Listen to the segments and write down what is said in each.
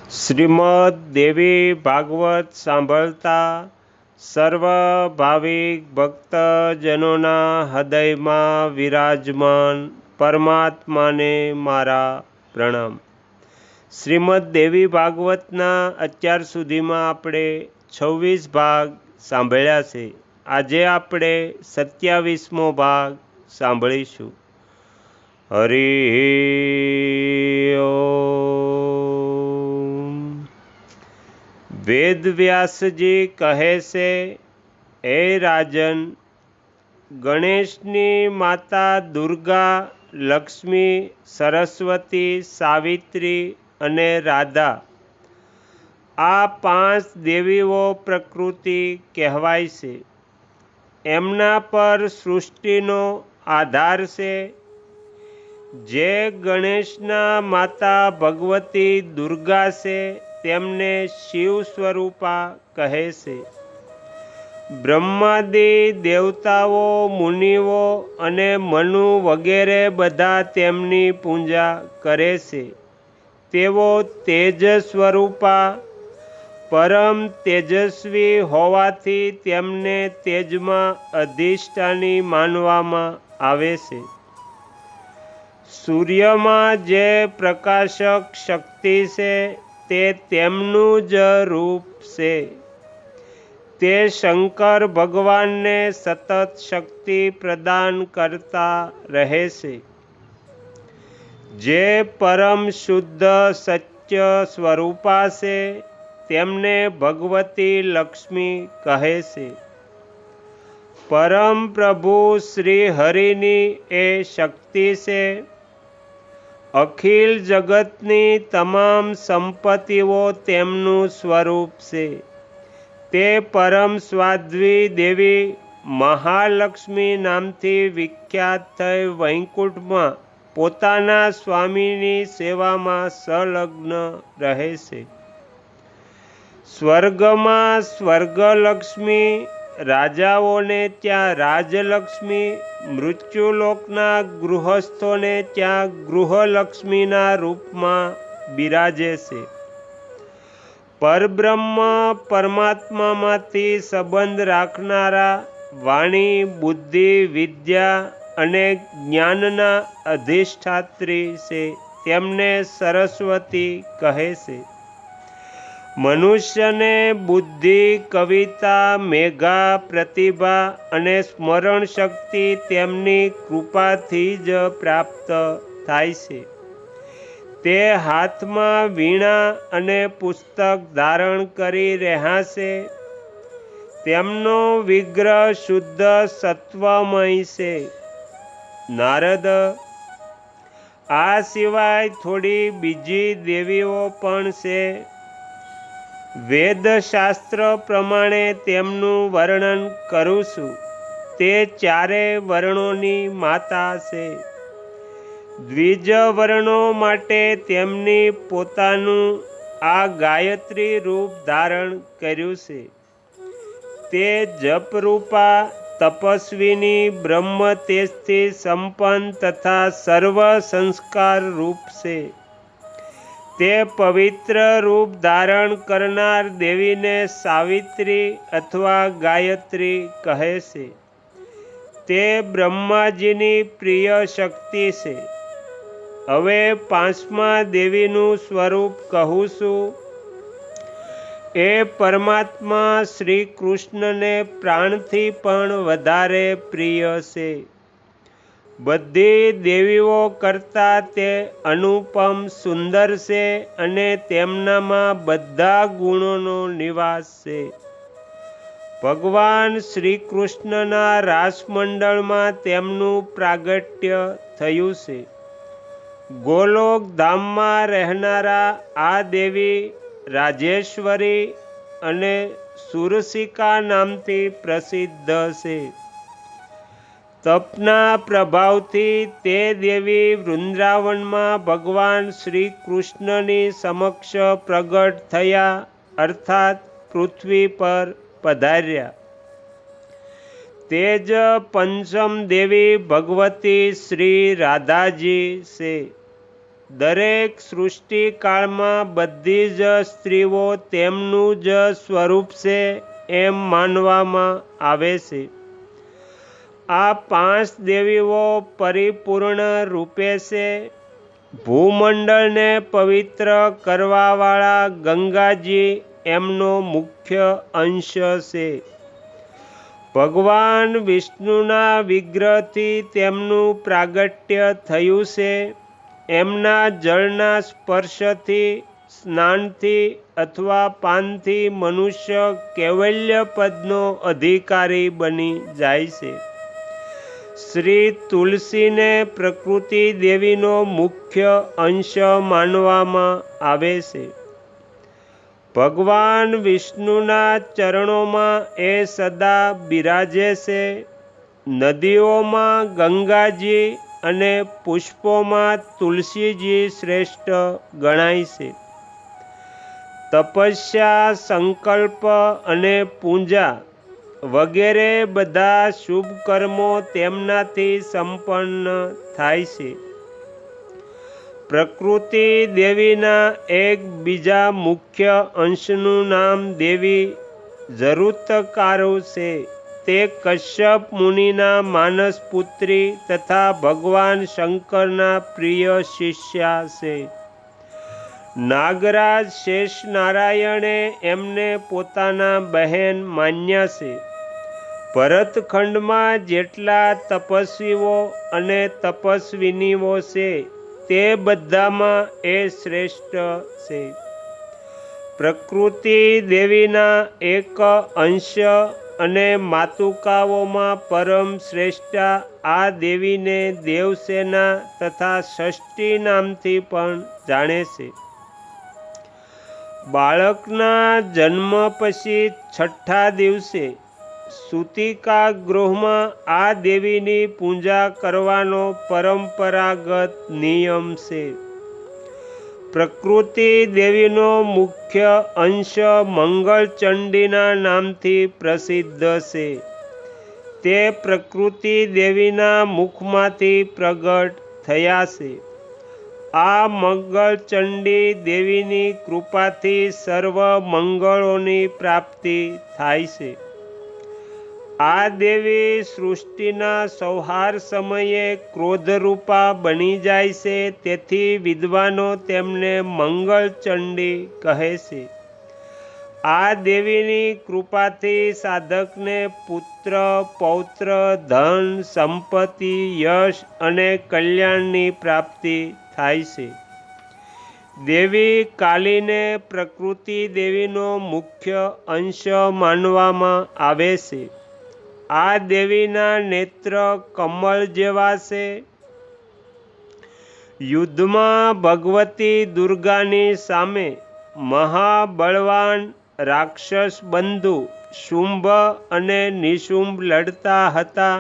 શ્રીમદ દેવી ભાગવત સાંભળતા સર્વ ભાવિક ભક્તજનોના હૃદયમાં વિરાજમાન પરમાત્માને મારા પ્રણામ। શ્રીમદ દેવી ભાગવતના અત્યાર સુધીમાં આપણે 26 ભાગ સાંભળ્યા છે। આજે આપણે 27મો ભાગ સાંભળીશું। હરિ ઓમ। વેદવ્યાસજી કહે છે, હે રાજન, ગણેશની માતા દુર્ગા, લક્ષ્મી, સરસ્વતી, સાવિત્રી અને રાધા આ 5 દેવીઓ પ્રકૃતિ કહેવાય છે। એમના પર સૃષ્ટિનો આધાર છે। જે ગણેશના માતા ભગવતી દુર્ગા છે તેમને શિવ સ્વરૂપા કહે છે। બ્રહ્માદિ દેવતાઓ, મુનિઓ અને મનુ વગેરે બધા તેમની પૂજા કરે છે। તેઓ તેજ સ્વરૂપા પરમ તેજસ્વી હોવાથી તેમને તેજમાં અધિષ્ઠાની માનવામાં આવે છે। સૂર્યમાં જે પ્રકાશક શક્તિ છે તે તેમનું જ રૂપ છે। તે શંકર ભગવાનને સતત શક્તિ પ્રદાન કરતા રહે છે। જે પરમ શુદ્ધ સત્ય સ્વરૂપા છે તેમને ભગવતી લક્ષ્મી કહે છે। પરમ પ્રભુ શ્રી હરિની એ શક્તિ છે। અખિલ જગતની તમામ સંપત્તિઓ તેમનું સ્વરૂપ છે। તે પરમ સ્વાધ્વી દેવી મહાલક્ષ્મી નામથી વિખ્યાત થઈ વૈકુંઠમાં પોતાના સ્વામીની સેવામાં સંલગ્ન રહે છે। સ્વર્ગમાં સ્વર્ગલક્ષ્મી, રાજાઓને ત્યાં રાજલક્ષ્મી, મૃત્યુલોકના ગૃહસ્થોને ત્યાં ગૃહલક્ષ્મીના રૂપમાં બિરાજે છે। પરબ્રહ્મ પરમાત્મામાંથી સંબંધ રાખનારા, વાણી, બુદ્ધિ, વિદ્યા અને જ્ઞાનના અધિષ્ઠાત્રી છે તેમને સરસ્વતી કહે છે। મનુષ્યને બુદ્ધિ, કવિતા, મેધા, પ્રતિભા અને સ્મરણ શક્તિ તેમની કૃપાથી જ પ્રાપ્ત થાય છે। તે હાથમાં વીણા અને પુસ્તક ધારણ કરી રહ્યા છે। તેમનો વિગ્રહ શુદ્ધ સત્વમય છે। નારદ, આ સિવાય થોડી બીજી દેવીઓ પણ છે। વેદશાસ્ત્ર પ્રમાણે તેમનું વર્ણન કરું છું। તે 4 વર્ણોની માતા છે। દ્વિજ વર્ણો માટે તેમની પોતાનું આ ગાયત્રી રૂપ ધારણ કર્યું છે। તે જપરૂપા, તપસ્વીની, બ્રહ્મ તેજથી સંપન્ન તથા સર્વ સંસ્કાર રૂપ છે। તે પવિત્ર રૂપ ધારણ કરનાર દેવીને સાવિત્રી અથવા ગાયત્રી કહે છે। તે બ્રહ્માજીની પ્રિય શક્તિ છે। હવે 5મા દેવીનું સ્વરૂપ કહું છું। એ પરમાત્મા શ્રી કૃષ્ણને પ્રાણથી પણ વધારે પ્રિય છે। બધી દેવીઓ કરતાં તે અનુપમ સુંદર છે અને તેમનામાં બધા ગુણોનો નિવાસ છે। ભગવાન શ્રી કૃષ્ણના રાસમંડળમાં તેમનું પ્રાગટ્ય થયું છે। ગોલોક ધામમાં રહેનારા આ દેવી રાજેશ્વરી અને સુરસિકા નામથી પ્રસિદ્ધ છે। તપના પ્રભાવથી તે દેવી વૃંદાવનમાં ભગવાન શ્રી કૃષ્ણની સમક્ષ પ્રગટ થયા, અર્થાત પૃથ્વી પર પધાર્યા। તે જ પંચમ દેવી ભગવતી શ્રી રાધાજી છે। દરેક સૃષ્ટિકાળમાં બધી જ સ્ત્રીઓ તેમનું જ સ્વરૂપ છે એમ માનવામાં આવે છે. આ 5 દેવીઓ પરિપૂર્ણ રૂપે છે. ભૂમંડળને પવિત્ર કરવાવાળા ગંગાજી એમનો મુખ્ય અંશ છે. ભગવાન વિષ્ણુના વિગ્રહથી તેમનું પ્રાગટ્ય થયું છે. એમના જળના સ્પર્શથી, સ્નાનથી અથવા પાનથી મનુષ્ય કૈવલ્ય પદનો અધિકારી બની જાય છે. શ્રી તુલસીને પ્રકૃતિ દેવીનો મુખ્ય અંશ માનવામાં આવે છે. ભગવાન વિષ્ણુના ચરણોમાં એ સદા બિરાજે છે. નદીઓમાં ગંગાજી અને પુષ્પોમાં તુલસીજી શ્રેષ્ઠ ગણાય છે. તપસ્યા, સંકલ્પ અને પૂજા વગેરે બધા શુભ કર્મો તેમનાથી સંપન્ન થાય છે. પ્રકૃતિ દેવીના એક બીજા મુખ્ય અંશનું નામ દેવી ઝરુતકારુ છે. તે કશ્યપ મુનિના માનસ પુત્રી તથા ભગવાન શંકરના પ્રિય શિષ્યા છે. નાગરાજ શેષ નારાયણે એમને પોતાના બહેન માન્યા છે. ભરતખંડમાં જેટલા તપસ્વીઓ અને તપસ્વિનીઓ છે તે બધામાં એ શ્રેષ્ઠ છે. પ્રકૃતિ દેવીના એક અંશ અને માતુકાઓમાં પરમ શ્રેષ્ઠા આ દેવીને દેવસેના તથા ષષ્ઠી નામથી પણ જાણે છે. બાળકના જન્મ પછી 6ઠ્ઠા દિવસે સૂતિકા ગૃહમાં આ દેવીની પૂજા કરવાનો પરંપરાગત નિયમ છે. પ્રકૃતિ દેવીનો મુખ્ય અંશ મંગળચંડીના નામથી પ્રસિદ્ધ છે. તે પ્રકૃતિ દેવીના મુખમાંથી પ્રગટ થયા છે. આ મંગળચંડી દેવીની કૃપાથી સર્વ મંગળોની પ્રાપ્તિ થાય છે. આ દેવી સૃષ્ટિના સંહાર સમયે ક્રોધરૂપા બની જાય છે. તેથી વિદ્વાનો તેમને મંગળચંડી કહે છે. આ દેવીની કૃપાથી સાધકને પુત્ર, પૌત્ર, ધન, સંપત્તિ, યશ અને કલ્યાણની પ્રાપ્તિ થાય છે. દેવી કાલીને પ્રકૃતિ દેવીનો મુખ્ય અંશ માનવામાં આવે છે. આ દેવીના નેત્ર કમળ જેવા છે. યુદ્ધમાં ભગવતી દુર્ગાની સામે મહાબળવાન રાક્ષસ બંધુ શુંભ અને નિશુંભ લડતા હતા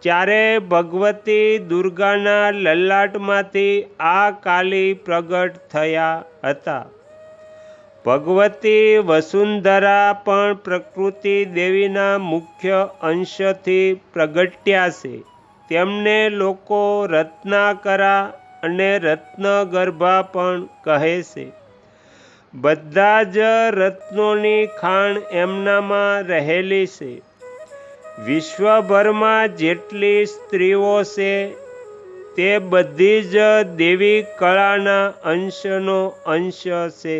ત્યારે ભગવતી દુર્ગાના લલાટમાંથી આ કાલી પ્રગટ થયા હતા. ભગવતી વસુંધરા પણ પ્રકૃતિ દેવીના મુખ્ય અંશથી પ્રગટ્યા છે. તેમને લોકો રત્નાકરા અને રત્નગર્ભા પણ કહે છે. બધા જ રત્નોની ખાણ એમનામાં રહેલી છે. વિશ્વભરમાં જેટલી સ્ત્રીઓ છે તે બધી જ દેવી કળાના અંશનો અંશ છે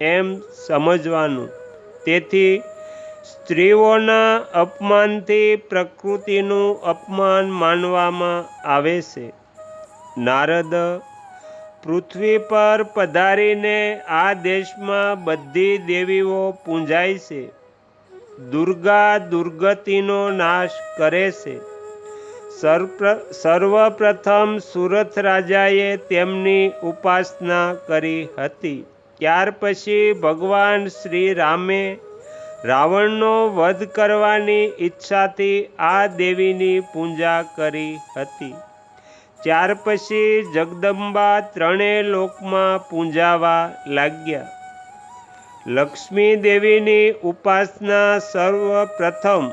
એમ સમજવાનું. તેથી સ્ત્રીઓના અપમાનથી પ્રકૃતિનું અપમાન માનવામાં આવે છે. નારદ પૃથ્વી પર પધારીને આ દેશમાં બધી દેવીઓ પૂજાય છે. દુર્ગા દુર્ગતિનો નાશ કરે છે. સર્વપ્રથમ સુરથ રાજાએ તેમની ઉપાસના કરી હતી. ત્યાર પછી ભગવાન શ્રી રામે રાવણનો વધ કરવાની ઈચ્છાથી આ દેવીની પૂજા કરી હતી. ત્યાર પછી જગદંબા ત્રણેય લોકમાં પૂજાવા લાગ્યા. લક્ષ્મી દેવીની ઉપાસના સર્વપ્રથમ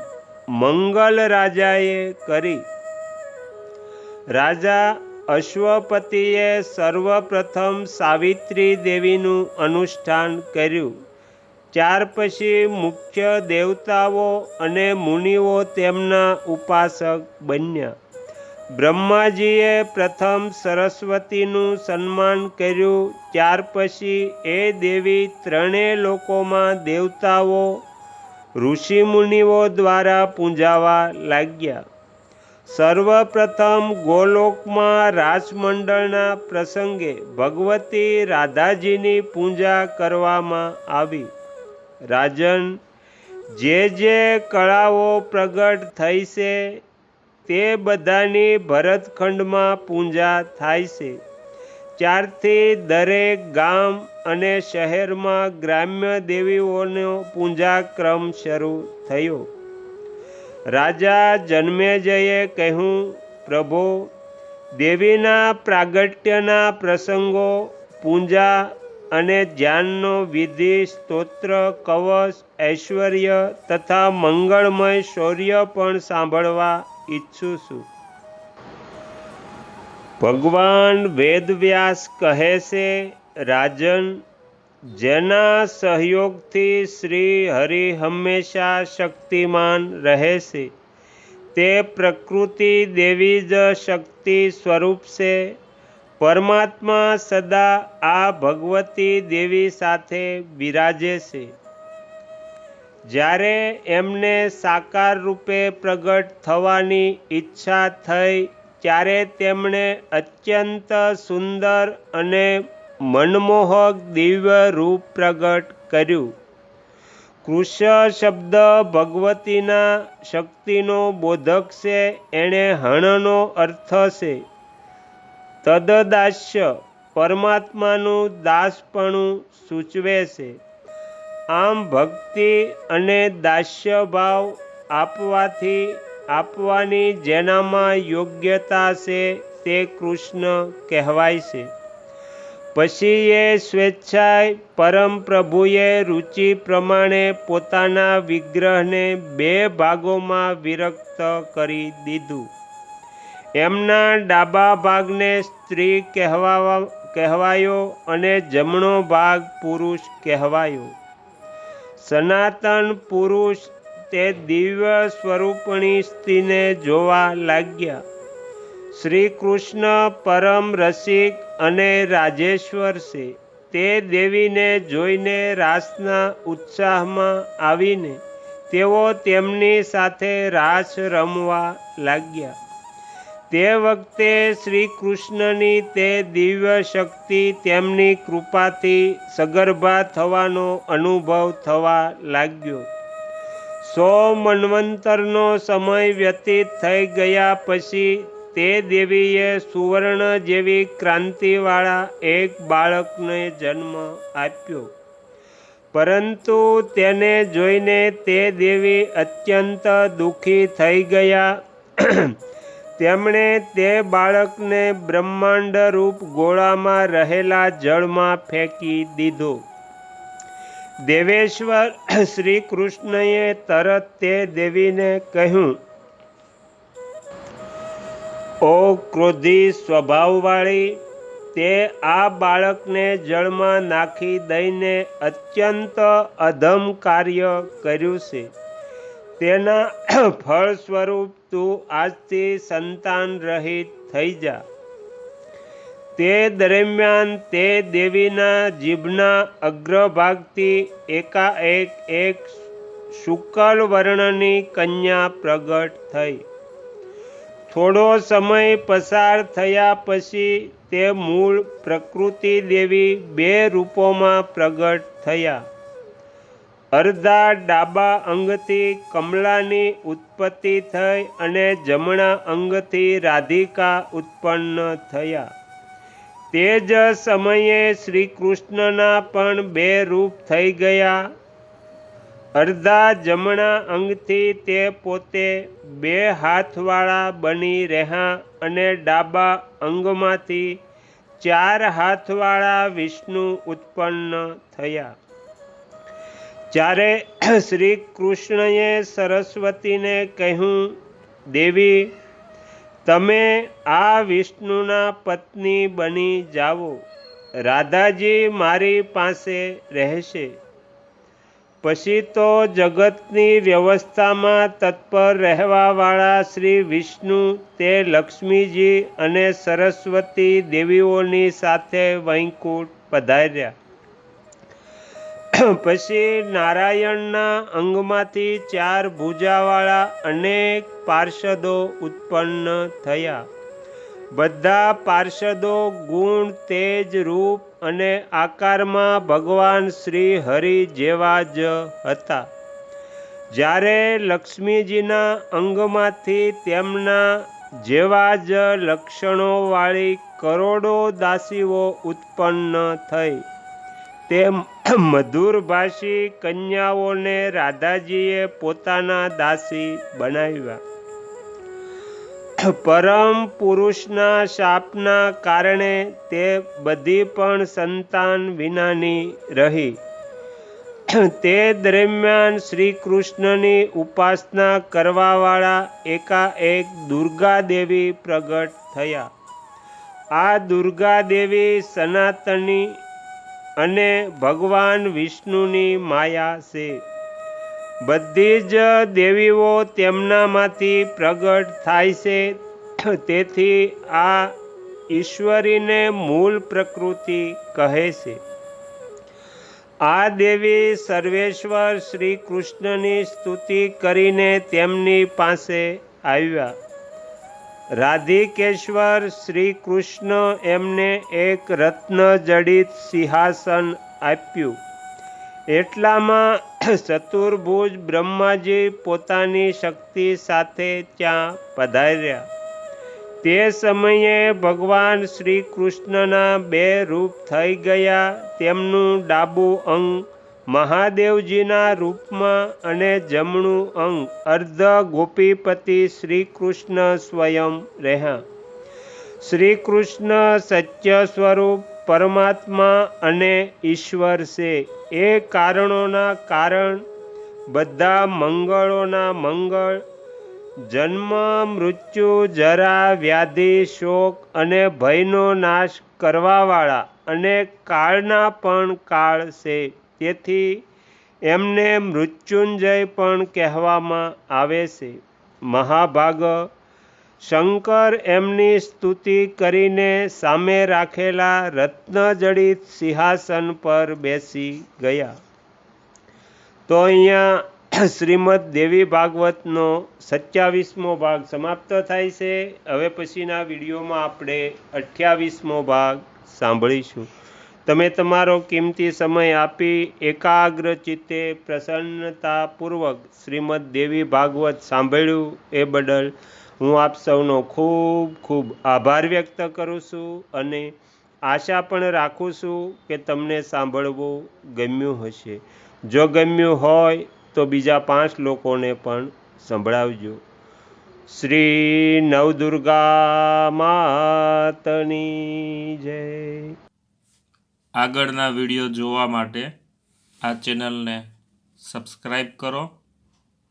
મંગલ રાજાએ કરી. રાજા અશ્વપતિએ સર્વપ્રથમ સાવિત્રી દેવીનું અનુષ્ઠાન કર્યું. ત્યાર પછી મુખ્ય દેવતાઓ અને મુનિઓ તેમના ઉપાસક બન્યા. બ્રહ્માજીએ પ્રથમ સરસ્વતીનું સન્માન કર્યું. ત્યાર પછી એ દેવી ત્રણેય લોકોમાં દેવતાઓ ઋષિમુનિઓ દ્વારા પૂજાવા લાગ્યા. સર્વપ્રથમ ગોલોકમાં રાસમંડળના પ્રસંગે ભગવતી રાધાજીની પૂજા કરવામાં આવી. રાજન, જે કળાઓ પ્રગટ થઈ છે તે બધાની ભરતખંડમાં પૂજા થાય છે. ત્યારથી દરેક ગામ અને શહેરમાં ગ્રામ્ય દેવીઓનો પૂજાક્રમ શરૂ થયો. રાજા જન્મેજયે કહ્યું, પ્રભો, દેવીના પ્રાગટ્યના પ્રસંગો, પૂજા અને ધ્યાનનો વિધિ, સ્તોત્ર, કવચ, ઐશ્વર્ય તથા મંગળમય શૌર્ય પણ સાંભળવા ઈચ્છું છું. ભગવાન વેદવ્યાસ કહે છે, રાજન, જેના સહયોગથી શ્રી હરિ હંમેશા શક્તિમાન રહે છે તે પ્રકૃતિ દેવી જ શક્તિ સ્વરૂપ છે. પરમાત્મા સદા આ ભગવતી દેવી સાથે બિરાજે છે. જ્યારે એમને સાકાર રૂપે પ્રગટ થવાની ઈચ્છા થઈ ત્યારે તેમણે અત્યંત સુંદર અને મનમોહક દિવ્ય રૂપ પ્રગટ કર્યું. કૃષ શબ્દ ભગવતીના શક્તિનો બોધક છે. એણે હણનો અર્થ છે. તદદાસ્ય પરમાત્માનું દાસપણું સૂચવે છે. આમ ભક્તિ અને દાસ્ય ભાવ આપવાની જેનામાં યોગ્યતા છે તે કૃષ્ણ કહેવાય છે. પછી એ સ્વેચ્છાએ પરમ પ્રભુએ રુચિ પ્રમાણે પોતાના વિગ્રહને 2 ભાગોમાં વિરક્ત કરી દીધું. એમના ડાબા ભાગને સ્ત્રી કહેવાયો અને જમણો ભાગ પુરુષ કહેવાયો. સનાતન પુરુષ તે દિવ્ય સ્વરૂપણી સ્ત્રીને જોવા લાગ્યા. શ્રી કૃષ્ણ પરમ રસિક અને રાજેશ્વર છે. તે દેવીને જોઈને રાસના ઉત્સાહમાં આવીને તેઓ તેમની સાથે રાસ રમવા લાગ્યા. તે વખતે શ્રી કૃષ્ણની તે દિવ્ય શક્તિ તેમની કૃપાથી સગર્ભા થવાનો અનુભવ થવા લાગ્યો. 100 મન્વંતરનો સમય વ્યતીત થઈ ગયા પછી તે દેવીએ સુવર્ણ જેવી ક્રાંતિવાળા એક બાળકને જન્મ આપ્યો. પરંતુ તેને જોઈને તે દેવી અત્યંત દુઃખી થઈ ગયા. તેમણે તે બાળકને બ્રહ્માંડ રૂપ ગોળામાં રહેલા જળમાં ફેંકી દીધો. દેવેશ્વર શ્રી કૃષ્ણએ તરત તે દેવીને કહ્યું, ઓ ક્રોધી સ્વભાવવાળી, તે આ બાળકને જળમાં નાખી દઈને અત્યંત અધમ કાર્ય કર્યું છે. તેના ફળ સ્વરૂપ તું આજથી સંતાન રહિત થઈ જા. તે દરમિયાન તે દેવીના જીભના અગ્રભાગથી એકાએક એક શુક્લ વર્ણની કન્યા પ્રગટ થઈ. થોડો સમય પસાર થયા પછી તે મૂળ પ્રકૃતિ દેવી 2 રૂપોમાં પ્રગટ થયા. અર્ધા ડાબા અંગથી કમલાની ઉત્પત્તિ થઈ અને જમણા અંગથી રાધિકા ઉત્પન્ન થયા. તે જ સમયે શ્રી કૃષ્ણના પણ 2 રૂપ થઈ ગયા. અર્ધા જમણા અંગથી તે પોતે 2 હાથવાળા બની રહ્યા અને ડાબા અંગમાંથી 4 હાથવાળા વિષ્ણુ ઉત્પન્ન થયા. જ્યારે શ્રી કૃષ્ણએ સરસ્વતીને કહ્યું, દેવી, તમે આ વિષ્ણુના પત્ની બની જાઓ, રાધાજી મારી પાસે રહેશે. પછી તો જગતની વ્યવસ્થામાં તત્પર રહેવાવાળા શ્રી વિષ્ણુ તે લક્ષ્મીજી અને સરસ્વતી દેવીઓની સાથે વૈકુંઠ પધાર્યા. પછી નારાયણના અંગમાંથી 4 ભુજાવાળા અનેક પાર્ષદો ઉત્પન્ન થયા. બધા પાર્ષદો ગુણ, તેજ, રૂપ અને આકારમાં ભગવાન શ્રી હરિ જેવા જ હતા. જ્યારે લક્ષ્મીજીના અંગમાંથી તેમના જેવા જ લક્ષણોવાળી કરોડો દાસીઓ ઉત્પન્ન થઈ. તે મધુરભાષી કન્યાઓને રાધાજીએ પોતાના દાસી બનાવ્યા. પરમ પુરુષના શાપના કારણે તે બધી પણ સંતાન વિનાની રહી. તે દરમિયાન શ્રી કૃષ્ણની ઉપાસના કરવાવાળા એકાએક દુર્ગા દેવી પ્રગટ થયા. આ દુર્ગા દેવી સનાતની અને ભગવાન વિષ્ણુની માયા છે. બધી જ દેવીઓ તેમનામાંથી પ્રગટ થાય છે. તેથી આ ઈશ્વરીને મૂળ પ્રકૃતિ કહે છે. આ દેવી સર્વેશ્વર શ્રી કૃષ્ણની સ્તુતિ કરીને તેમની પાસે આવ્યા. રાધિકેશ્વર શ્રી કૃષ્ણ એમને એક રત્ન જડિત સિંહાસન આપ્યું. એટલામાં ચતુર્ભુજ બ્રહ્માજી પોતાની શક્તિ સાથે ત્યાં પધાર્યા. તે સમયે ભગવાન શ્રી કૃષ્ણના 2 રૂપ થઈ ગયા. તેમનું ડાબું અંગ મહાદેવજીના રૂપમાં અને જમણું અંગ અર્ધ ગોપીપતિ શ્રી કૃષ્ણ સ્વયં રહ્યા. શ્રી કૃષ્ણ સત્ય સ્વરૂપ પરમાત્મા અને ઈશ્વર છે. એ કારણોના કારણ, બધા મંગળોના મંગળ, જન્મ, મૃત્યુ, જરા, વ્યાધિ, શોક અને ભયનો નાશ કરવાવાળા અને કાળના પણ કાળ છે. તેથી એમને મૃત્યુંજય પણ કહેવામાં આવે છે. મહાભાગ શંકર એમની સ્તુતિ કરીને સામે રાખેલા રત્નજડિત સિંહાસન પર બેસી ગયા. તો અહીંયા શ્રીમદ દેવી ભાગવતનો 27મો ભાગ સમાપ્ત થાય છે. હવે પછીના વિડીયોમાં આપણે 28મો ભાગ સાંભળીશું. તમે તમારો કિંમતી સમય આપી એકાગ્ર ચિત્તે પ્રસન્નતાપૂર્વક શ્રીમદ દેવી ભાગવત સાંભળ્યું એ બદલ હું આપ સૌનો ખૂબ ખૂબ આભાર વ્યક્ત કરું છું અને આશા પણ રાખું છું કે તમને સાંભળવું ગમ્યું હશે. જો ગમ્યું હોય તો બીજા 5 લોકોને પણ સંભળાવજો. શ્રી નવદુર્ગા માતની જય. આગળના વિડીયો જોવા માટે આ ચેનલને સબસ્ક્રાઈબ કરો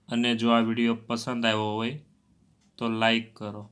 અને જો આ વિડીયો પસંદ આવ્યો હોય તો લાઈક કરો.